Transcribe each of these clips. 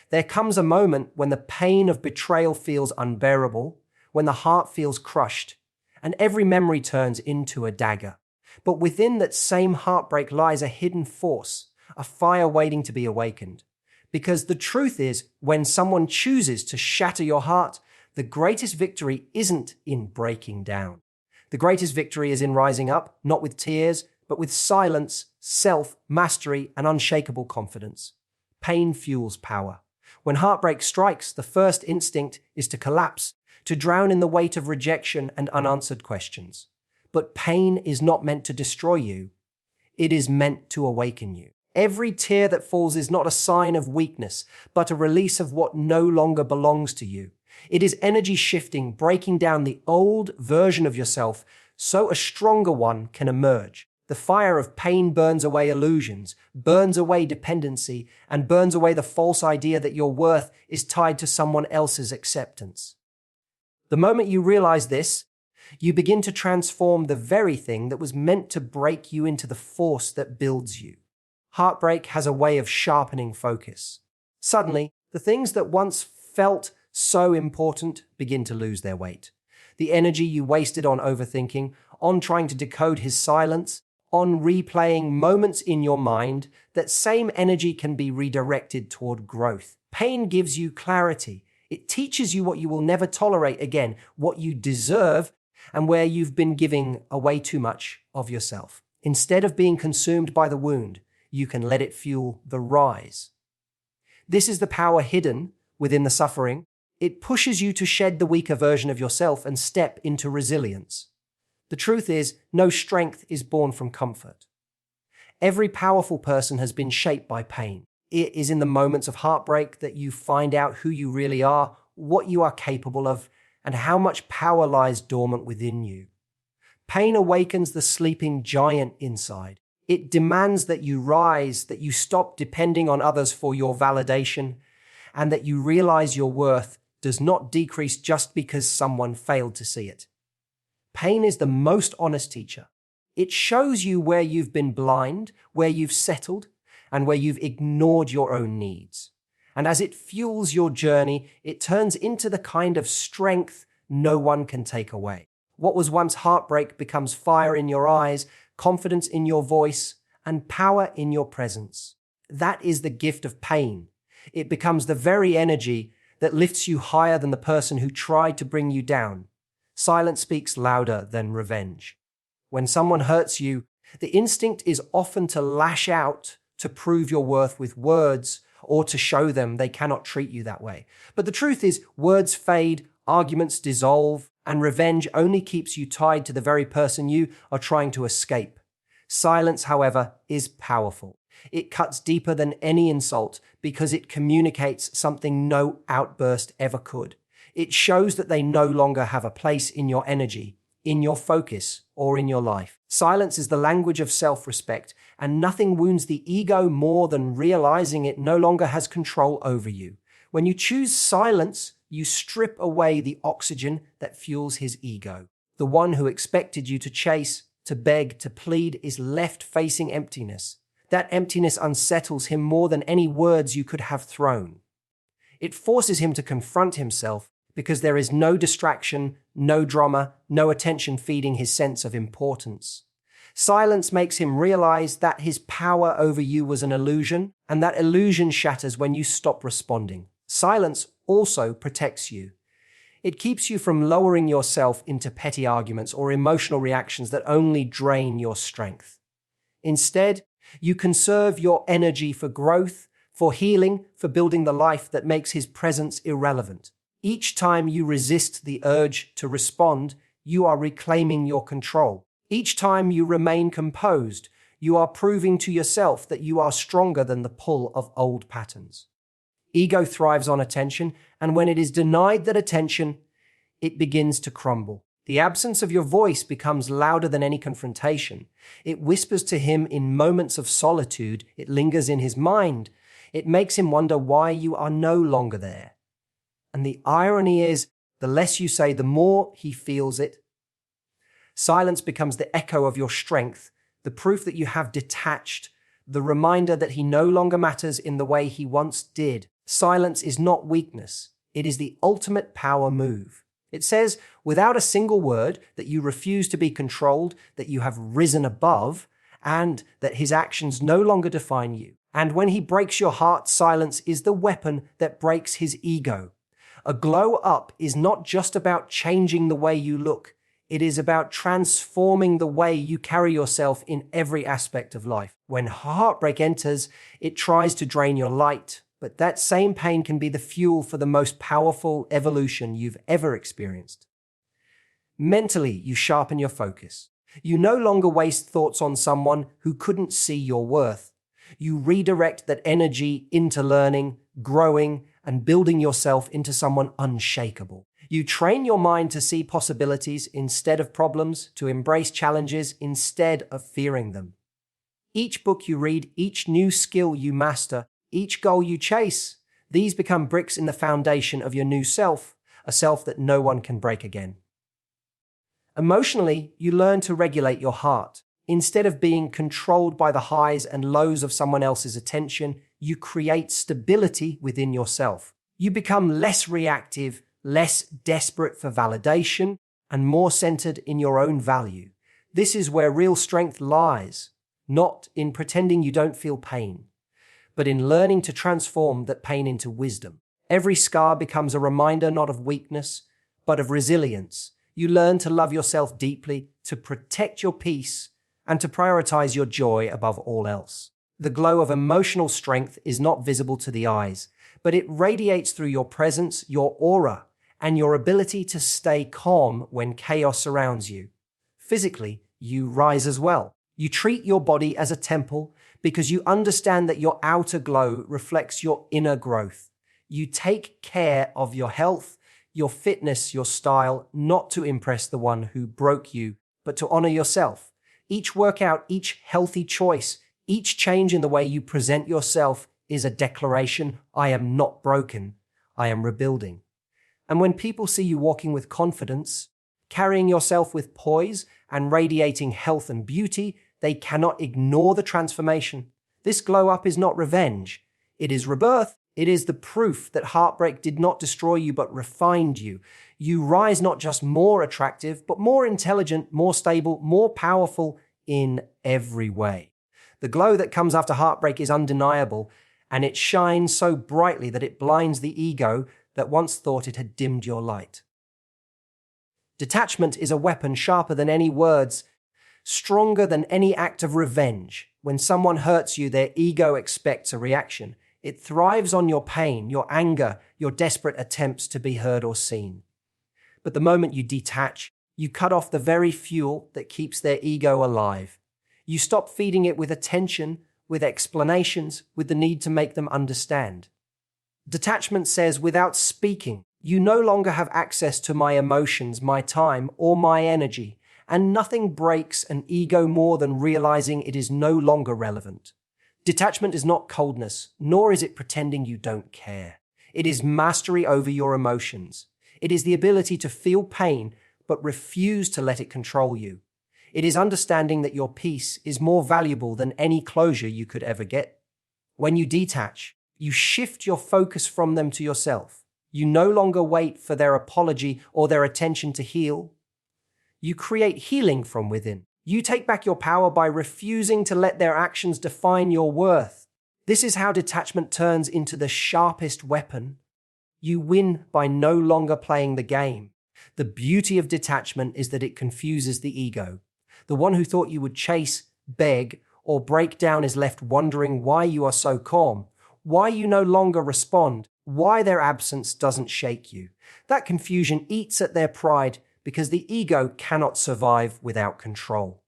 There comes a moment when the pain of betrayal feels unbearable, when the heart feels crushed, and every memory turns into a dagger. But within that same heartbreak lies a hidden force, a fire waiting to be awakened. Because the truth is, when someone chooses to shatter your heart, the greatest victory isn't in breaking down. The greatest victory is in rising up, not with tears, but with silence, self-mastery, and unshakable confidence. Pain fuels power. When heartbreak strikes, the first instinct is to collapse, to drown in the weight of rejection and unanswered questions. But pain is not meant to destroy you. It is meant to awaken you. Every tear that falls is not a sign of weakness, but a release of what no longer belongs to you. It is energy shifting, breaking down the old version of yourself so a stronger one can emerge. The fire of pain burns away illusions, burns away dependency, and burns away the false idea that your worth is tied to someone else's acceptance. The moment you realize this, you begin to transform the very thing that was meant to break you into the force that builds you. Heartbreak has a way of sharpening focus. Suddenly, the things that once felt so important begin to lose their weight. The energy you wasted on overthinking, on trying to decode his silence, on replaying moments in your mind, that same energy can be redirected toward growth. Pain gives you clarity. It teaches you what you will never tolerate again, what you deserve, and where you've been giving away too much of yourself. Instead of being consumed by the wound, you can let it fuel the rise. This is the power hidden within the suffering. It pushes you to shed the weaker version of yourself and step into resilience. The truth is, no strength is born from comfort. Every powerful person has been shaped by pain. It is in the moments of heartbreak that you find out who you really are, what you are capable of, and how much power lies dormant within you. Pain awakens the sleeping giant inside. It demands that you rise, that you stop depending on others for your validation, and that you realize your worth does not decrease just because someone failed to see it. Pain is the most honest teacher. It shows you where you've been blind, where you've settled, and where you've ignored your own needs. And as it fuels your journey, it turns into the kind of strength no one can take away. What was once heartbreak becomes fire in your eyes, confidence in your voice, and power in your presence. That is the gift of pain. It becomes the very energy that lifts you higher than the person who tried to bring you down. Silence speaks louder than revenge. When someone hurts you, the instinct is often to lash out, to prove your worth with words, or to show them they cannot treat you that way. But the truth is, words fade, arguments dissolve, and revenge only keeps you tied to the very person you are trying to escape. Silence, however, is powerful. It cuts deeper than any insult because it communicates something no outburst ever could. It shows that they no longer have a place in your energy, in your focus, or in your life. Silence is the language of self-respect, and nothing wounds the ego more than realizing it no longer has control over you. When you choose silence, you strip away the oxygen that fuels his ego. The one who expected you to chase, to beg, to plead is left facing emptiness. That emptiness unsettles him more than any words you could have thrown. It forces him to confront himself because there is no distraction, no drama, no attention feeding his sense of importance. Silence makes him realize that his power over you was an illusion, and that illusion shatters when you stop responding. Silence also protects you. It keeps you from lowering yourself into petty arguments or emotional reactions that only drain your strength. Instead, you conserve your energy for growth, for healing, for building the life that makes his presence irrelevant. Each time you resist the urge to respond, you are reclaiming your control. Each time you remain composed, you are proving to yourself that you are stronger than the pull of old patterns. Ego thrives on attention, and when it is denied that attention, it begins to crumble. The absence of your voice becomes louder than any confrontation. It whispers to him in moments of solitude. It lingers in his mind. It makes him wonder why you are no longer there. And the irony is, the less you say, the more he feels it. Silence becomes the echo of your strength, the proof that you have detached, the reminder that he no longer matters in the way he once did. Silence is not weakness. It is the ultimate power move. It says, without a single word, that you refuse to be controlled, that you have risen above, and that his actions no longer define you. And when he breaks your heart, silence is the weapon that breaks his ego. A glow up is not just about changing the way you look. It is about transforming the way you carry yourself in every aspect of life. When heartbreak enters, it tries to drain your light, but that same pain can be the fuel for the most powerful evolution you've ever experienced. Mentally, you sharpen your focus. You no longer waste thoughts on someone who couldn't see your worth. You redirect that energy into learning, growing, and building yourself into someone unshakable. You train your mind to see possibilities instead of problems, to embrace challenges instead of fearing them. Each book you read, each new skill you master, each goal you chase, these become bricks in the foundation of your new self, a self that no one can break again. Emotionally, you learn to regulate your heart. Instead of being controlled by the highs and lows of someone else's attention, you create stability within yourself. You become less reactive, less desperate for validation, and more centered in your own value. This is where real strength lies, not in pretending you don't feel pain, but in learning to transform that pain into wisdom. Every scar becomes a reminder not of weakness, but of resilience. You learn to love yourself deeply, to protect your peace, and to prioritize your joy above all else. The glow of emotional strength is not visible to the eyes, but it radiates through your presence, your aura, and your ability to stay calm when chaos surrounds you. Physically, you rise as well. You treat your body as a temple because you understand that your outer glow reflects your inner growth. You take care of your health, your fitness, your style, not to impress the one who broke you, but to honor yourself. Each workout, each healthy choice, each change in the way you present yourself is a declaration, I am not broken, I am rebuilding. And when people see you walking with confidence, carrying yourself with poise, and radiating health and beauty, they cannot ignore the transformation. This glow up is not revenge. It is rebirth. It is the proof that heartbreak did not destroy you but refined you. You rise not just more attractive, but more intelligent, more stable, more powerful in every way. The glow that comes after heartbreak is undeniable, and it shines so brightly that it blinds the ego that once thought it had dimmed your light. Detachment is a weapon sharper than any words, stronger than any act of revenge. When someone hurts you, their ego expects a reaction. It thrives on your pain, your anger, your desperate attempts to be heard or seen. But the moment you detach, you cut off the very fuel that keeps their ego alive. You stop feeding it with attention, with explanations, with the need to make them understand. Detachment says, without speaking, you no longer have access to my emotions, my time, or my energy, and nothing breaks an ego more than realizing it is no longer relevant. Detachment is not coldness, nor is it pretending you don't care. It is mastery over your emotions. It is the ability to feel pain, but refuse to let it control you. It is understanding that your peace is more valuable than any closure you could ever get. When you detach, you shift your focus from them to yourself. You no longer wait for their apology or their attention to heal. You create healing from within. You take back your power by refusing to let their actions define your worth. This is how detachment turns into the sharpest weapon. You win by no longer playing the game. The beauty of detachment is that it confuses the ego. The one who thought you would chase, beg, or break down is left wondering why you are so calm, why you no longer respond, why their absence doesn't shake you. That confusion eats at their pride because the ego cannot survive without control.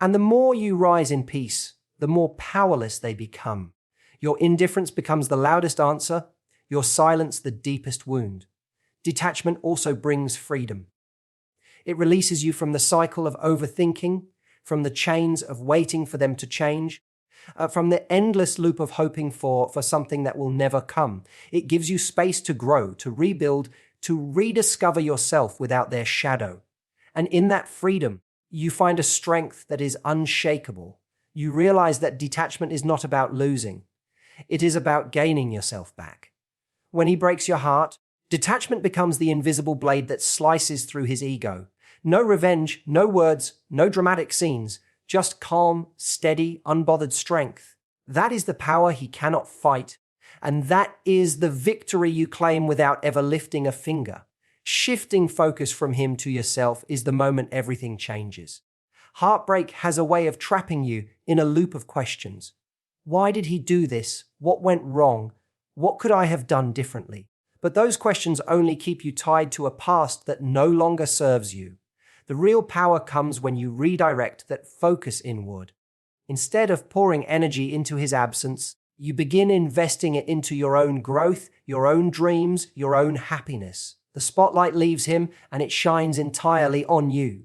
And the more you rise in peace, the more powerless they become. Your indifference becomes the loudest answer, your silence the deepest wound. Detachment also brings freedom. It releases you from the cycle of overthinking, from the chains of waiting for them to change, from the endless loop of hoping for something that will never come. It gives you space to grow, to rebuild, to rediscover yourself without their shadow. And in that freedom, you find a strength that is unshakable. You realize that detachment is not about losing. It is about gaining yourself back. When he breaks your heart, detachment becomes the invisible blade that slices through his ego. No revenge, no words, no dramatic scenes, just calm, steady, unbothered strength. That is the power he cannot fight, and that is the victory you claim without ever lifting a finger. Shifting focus from him to yourself is the moment everything changes. Heartbreak has a way of trapping you in a loop of questions. Why did he do this? What went wrong? What could I have done differently? But those questions only keep you tied to a past that no longer serves you. The real power comes when you redirect that focus inward. Instead of pouring energy into his absence, you begin investing it into your own growth, your own dreams, your own happiness. The spotlight leaves him and it shines entirely on you.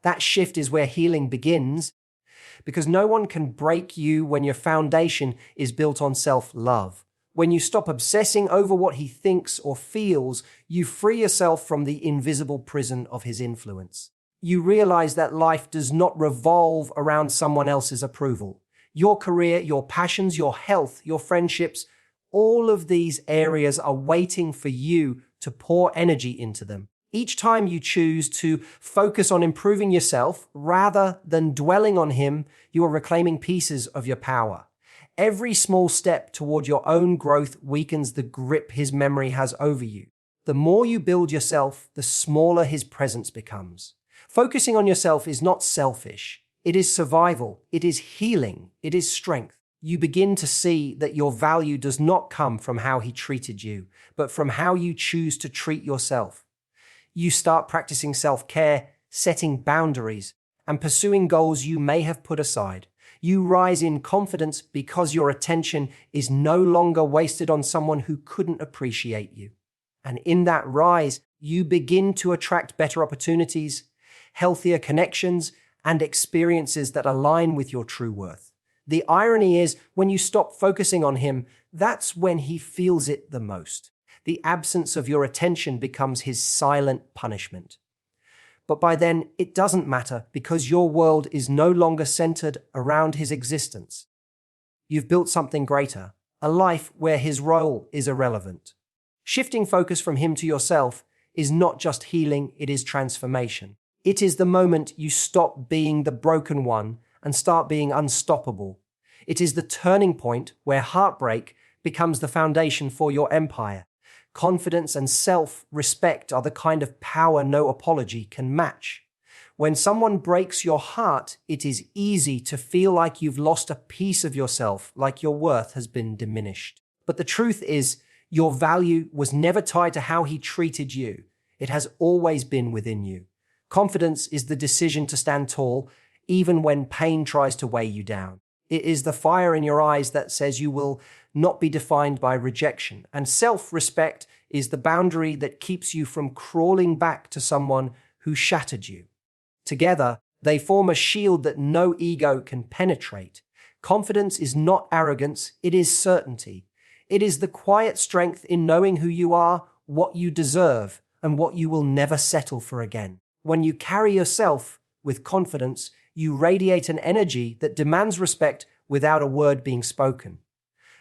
That shift is where healing begins, because no one can break you when your foundation is built on self-love. When you stop obsessing over what he thinks or feels, you free yourself from the invisible prison of his influence. You realize that life does not revolve around someone else's approval. Your career, your passions, your health, your friendships, all of these areas are waiting for you to pour energy into them. Each time you choose to focus on improving yourself rather than dwelling on him, you are reclaiming pieces of your power. Every small step toward your own growth weakens the grip his memory has over you. The more you build yourself, the smaller his presence becomes. Focusing on yourself is not selfish. It is survival. It is healing. It is strength. You begin to see that your value does not come from how he treated you, but from how you choose to treat yourself. You start practicing self-care, setting boundaries, and pursuing goals you may have put aside. You rise in confidence because your attention is no longer wasted on someone who couldn't appreciate you. And in that rise, you begin to attract better opportunities, healthier connections, and experiences that align with your true worth. The irony is, when you stop focusing on him, that's when he feels it the most. The absence of your attention becomes his silent punishment. But by then, it doesn't matter because your world is no longer centered around his existence. You've built something greater, a life where his role is irrelevant. Shifting focus from him to yourself is not just healing, it is transformation. It is the moment you stop being the broken one and start being unstoppable. It is the turning point where heartbreak becomes the foundation for your empire. Confidence and self-respect are the kind of power no apology can match. When someone breaks your heart, it is easy to feel like you've lost a piece of yourself, like your worth has been diminished. But the truth is, your value was never tied to how he treated you. It has always been within you. Confidence is the decision to stand tall, even when pain tries to weigh you down. It is the fire in your eyes that says you will not be defined by rejection. And self-respect is the boundary that keeps you from crawling back to someone who shattered you. Together, they form a shield that no ego can penetrate. Confidence is not arrogance, it is certainty. It is the quiet strength in knowing who you are, what you deserve, and what you will never settle for again. When you carry yourself with confidence, you radiate an energy that demands respect without a word being spoken.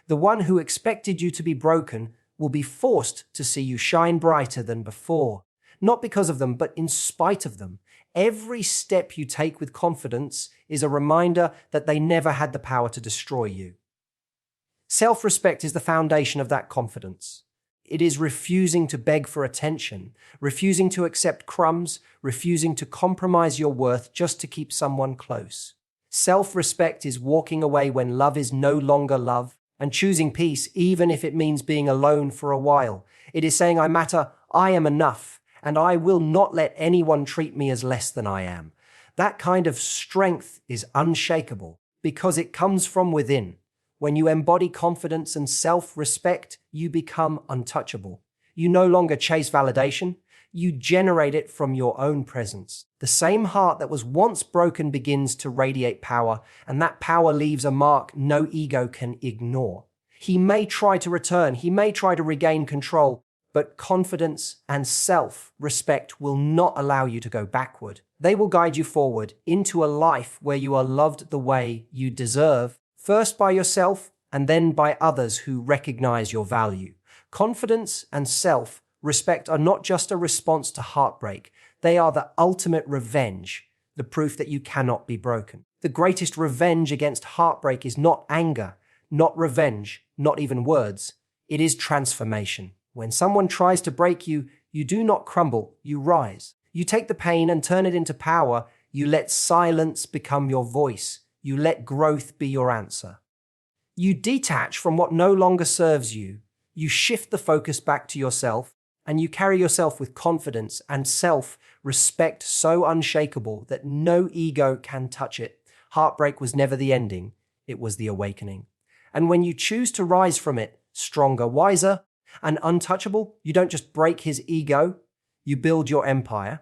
The one who expected you to be broken will be forced to see you shine brighter than before, not because of them, but in spite of them. Every step you take with confidence is a reminder that they never had the power to destroy you. Self-respect is the foundation of that confidence. It is refusing to beg for attention, refusing to accept crumbs, refusing to compromise your worth just to keep someone close. Self-respect is walking away when love is no longer love and choosing peace even if it means being alone for a while. It is saying, I matter, I am enough, and I will not let anyone treat me as less than I am. That kind of strength is unshakable because it comes from within. When you embody confidence and self-respect, you become untouchable. You no longer chase validation, you generate it from your own presence. The same heart that was once broken begins to radiate power, and that power leaves a mark no ego can ignore. He may try to return, he may try to regain control, but confidence and self-respect will not allow you to go backward. They will guide you forward into a life where you are loved the way you deserve, first by yourself and then by others who recognize your value. Confidence and self-respect are not just a response to heartbreak. They are the ultimate revenge, the proof that you cannot be broken. The greatest revenge against heartbreak is not anger, not revenge, not even words. It is transformation. When someone tries to break you, you do not crumble, you rise. You take the pain and turn it into power. You let silence become your voice. You let growth be your answer. You detach from what no longer serves you. You shift the focus back to yourself, and you carry yourself with confidence and self-respect so unshakable that no ego can touch it. Heartbreak was never the ending, it was the awakening. And when you choose to rise from it, stronger, wiser, and untouchable, you don't just break his ego, you build your empire.